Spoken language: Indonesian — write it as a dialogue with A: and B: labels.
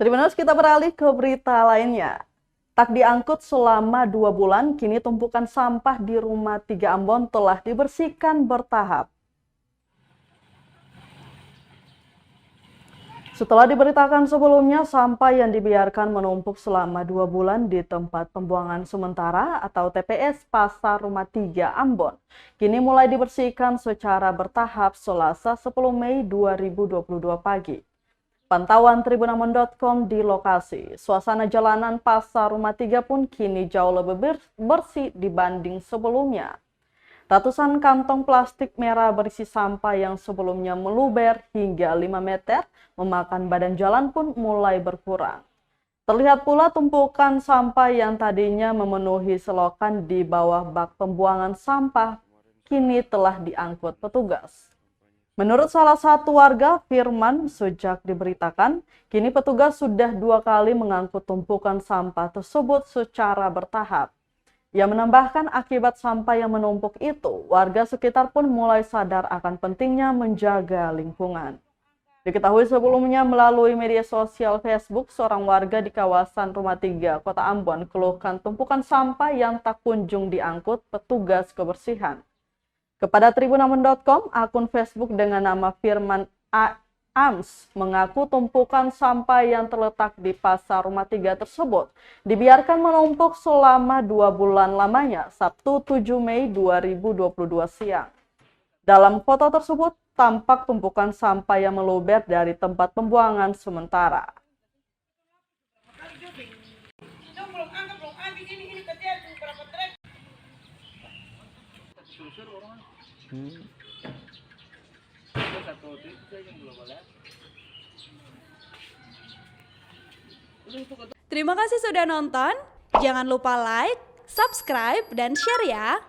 A: Tribuners, kita beralih ke berita lainnya. Tak diangkut selama 2 bulan, kini tumpukan sampah di Rumah 3 Ambon telah dibersihkan bertahap. Setelah diberitakan sebelumnya, sampah yang dibiarkan menumpuk selama 2 bulan di tempat pembuangan sementara atau TPS Pasar Rumah 3 Ambon, kini mulai dibersihkan secara bertahap Selasa 10 Mei 2022 pagi. Pantauan tribunambon.com di lokasi, suasana jalanan Pasar Rumah 3 pun kini jauh lebih bersih dibanding sebelumnya. Ratusan kantong plastik merah berisi sampah yang sebelumnya meluber hingga 5 meter memakan badan jalan pun mulai berkurang. Terlihat pula tumpukan sampah yang tadinya memenuhi selokan di bawah bak pembuangan sampah kini telah diangkut petugas. Menurut salah satu warga, Firman, sejak diberitakan, kini petugas sudah 2 kali mengangkut tumpukan sampah tersebut secara bertahap. Ia menambahkan akibat sampah yang menumpuk itu, warga sekitar pun mulai sadar akan pentingnya menjaga lingkungan. Diketahui sebelumnya melalui media sosial Facebook, seorang warga di kawasan Rumah 3, Kota Ambon, keluhkan tumpukan sampah yang tak kunjung diangkut petugas kebersihan. Kepada tribunambon.com, akun Facebook dengan nama Firman Ams mengaku tumpukan sampah yang terletak di Pasar Rumah 3 tersebut dibiarkan menumpuk selama 2 bulan lamanya, Sabtu 7 Mei 2022 siang. Dalam foto tersebut, tampak tumpukan sampah yang meluber dari tempat pembuangan sementara.
B: Terima kasih sudah nonton. Jangan lupa like, subscribe, dan share ya.